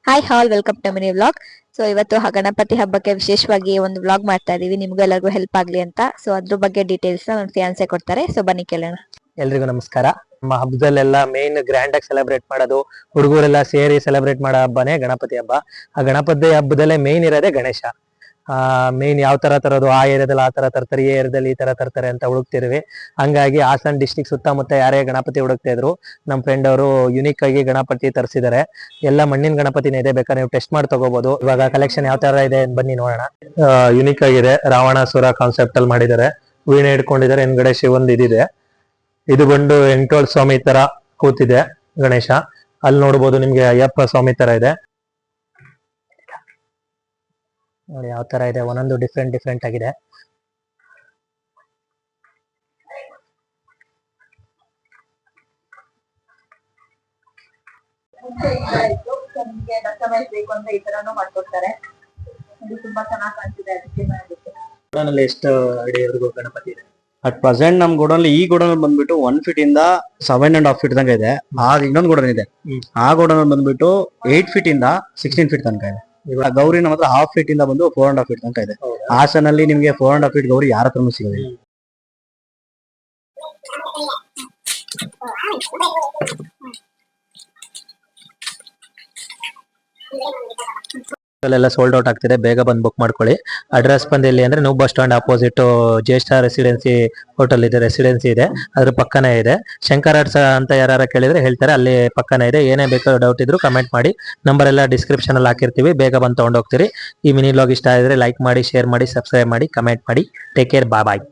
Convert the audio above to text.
Hi all welcome to mini vlog. So ಇವತ್ತು ಗಣಪತಿ ಹಬ್ಬಕ್ಕೆ ವಿಶೇಷವಾಗಿ ಒಂದು ವ್ಲಾಗ್ ಮಾಡ್ತಾ ಇದೀವಿ, ನಿಮ್ಗೆಲ್ಲರಿಗೂ ಹೆಲ್ಪ್ ಆಗ್ಲಿ ಅಂತ. ಸೊ ಅದ್ರ ಬಗ್ಗೆ ಡೀಟೇಲ್ಸ್ ನನ್ನ ಫಿಯಾನ್ಸೆ ಕೊಡ್ತಾರೆ. ಸೊ ಬನ್ನಿ ಕೇಳೋಣ. ಎಲ್ರಿಗೂ ನಮಸ್ಕಾರ. ನಮ್ಮ ಹಬ್ಬದಲ್ಲೆಲ್ಲ ಮೇನ್ ಗ್ರ್ಯಾಂಡ್ ಆಗಿ ಸೆಲೆಬ್ರೇಟ್ ಮಾಡೋದು, ಹುಡುಗರೆಲ್ಲ ಸೇರಿ ಸೆಲೆಬ್ರೇಟ್ ಮಾಡೋ ಹಬ್ಬನೇ ಗಣಪತಿ ಹಬ್ಬ. ಆ ಗಣಪತಿ ಹಬ್ಬದಲ್ಲೇ ಮೇನ್ ಇರೋದೇ ಗಣೇಶ. ಮೇನ್ ಯಾವ ತರ ತರೋದು, ಆ ಏರಿಯಾದಲ್ಲಿ ಆ ತರ ತರ್ತಾರೆ, ಈ ಏರಿಯಾದಲ್ಲಿ ಈ ತರ ತರ್ತಾರೆ ಅಂತ ಹುಡುಕ್ತಿರ್ವಿ. ಹಂಗಾಗಿ ಹಾಸನ ಡಿಸ್ಟಿಕ್ ಸುತ್ತಮುತ್ತ ಯಾರೇ ಗಣಪತಿ ಹುಡುಕ್ತಾ ಇದ್ರು, ನಮ್ಮ ಫ್ರೆಂಡ್ ಅವರು ಯುನಿಕ್ ಆಗಿ ಗಣಪತಿ ತರಿಸಿದ್ದಾರೆ. ಎಲ್ಲ ಮಣ್ಣಿನ ಗಣಪತಿನೇ ಇದೆ, ಬೇಕಾದ್ರೆ ನೀವು ಟೆಸ್ಟ್ ಮಾಡಿ ತಗೋಬಹುದು. ಇವಾಗ ಕಲೆಕ್ಷನ್ ಯಾವ ತರ ಇದೆ ಬನ್ನಿ ನೋಡೋಣ. ಯುನಿಕ್ ಆಗಿದೆ, ರಾವಣಾಸುರ ಕಾನ್ಸೆಪ್ಟ್ ಅಲ್ಲಿ ಮಾಡಿದ್ದಾರೆ. ವೀಣೆ ಇಟ್ಕೊಂಡಿದ್ದಾರೆ, ಹಿಂದ್ಗಡೆ ಶಿವಂದ್ ಇದಿದೆ. ಇದು ಬಂದು ಎಂಟೋಳ್ ಸ್ವಾಮಿ ತರ ಕೂತಿದೆ ಗಣೇಶ. ಅಲ್ಲಿ ನೋಡ್ಬೋದು ನಿಮ್ಗೆ ಅಯ್ಯಪ್ಪ ಸ್ವಾಮಿ ತರ ಇದೆ ನೋಡಿ, ಯಾವ ತರ ಇದೆ, ಒಂದೊಂದು ಡಿಫ್ರೆಂಟ್ ಆಗಿದೆ. ಎಷ್ಟು ಅಡಿವರೆಗೂ ಗಣಪತಿ ಇದೆ ಅಟ್ ಪ್ರೆಸೆಂಟ್ ನಮ್ ಗೋಡನ್ ಈ ಗೋಡನ್ ಬಂದ್ಬಿಟ್ಟು 1 ಫೀಟ್ ಇಂದ 7.5 ಫೀಟ್ ತನಕ ಇದೆ. ಇನ್ನೊಂದು ಗೋಡನ್ ಇದೆ, ಆ ಗೋಡನ್ ಬಂದ್ಬಿಟ್ಟು 8 ಫೀಟ್ ಇಂದ 16 ಫೀಟ್ ತನಕ ಇದೆ. ಇವಾಗ ಗೌರಿ ನಮ್ಮ ಹತ್ರ 1/2 ಫೀಟ್ ಇಂದ ಬಂದು 4.5 ಫೀಟ್ ತನಕ ಇದೆ. ಹಾಸನಲ್ಲಿ ನಿಮ್ಗೆ 4.5 ಫೀಟ್ ಗೌರಿ ಯಾರ ಹತ್ರನೂ ಸಿಗೋದಿಲ್ಲ. ಅಲ್ಲೆಲ್ಲ ಸೋಲ್ಡ್ ಔಟ್ ಆಗ್ತಿದೆ, ಬೇಗ ಬಂದು ಬುಕ್ ಮಾಡ್ಕೊಳ್ಳಿ. ಅಡ್ರೆಸ್ ಬಂದು ಎಲ್ಲಿ ಅಂದ್ರೆ ನ್ಯೂ ಬಸ್ ಸ್ಟಾಂಡ್ ಅಪೋಸಿಟ್ ಜ್ಯೇಷ್ಠ ರೆಸಿಡೆನ್ಸಿ ಹೋಟೆಲ್ ಇದೆ, ರೆಸಿಡೆನ್ಸಿ ಇದೆ, ಅದ್ರ ಪಕ್ಕನೇ ಇದೆ. ಶಂಕರ್ ಆರ್ಟ್ಸ್ ಅಂತ ಯಾರು ಕೇಳಿದ್ರೆ ಹೇಳ್ತಾರೆ, ಅಲ್ಲಿ ಪಕ್ಕನೇ ಇದೆ. ಏನೇ ಬೇಕಾದ್ರೂ ಡೌಟ್ ಇದ್ರು ಕಮೆಂಟ್ ಮಾಡಿ, ನಂಬರ್ ಎಲ್ಲ ಡಿಸ್ಕ್ರಿಪ್ಷನ್ ಅಲ್ಲಿ ಹಾಕಿರ್ತೀವಿ, ಬೇಗ ಬಂದು ತಗೊಂಡು ಹೋಗ್ತೀರಿ. ಈ ಮಿನಿ ವ್ಲಾಗ್ ಇಷ್ಟ ಆಗಿದ್ರೆ ಲೈಕ್ ಮಾಡಿ, ಶೇರ್ ಮಾಡಿ, ಸಬ್ಸ್ಕ್ರೈಬ್ ಮಾಡಿ, ಕಮೆಂಟ್ ಮಾಡಿ. ಟೇಕ್ ಕೇರ್, ಬಾಯ್.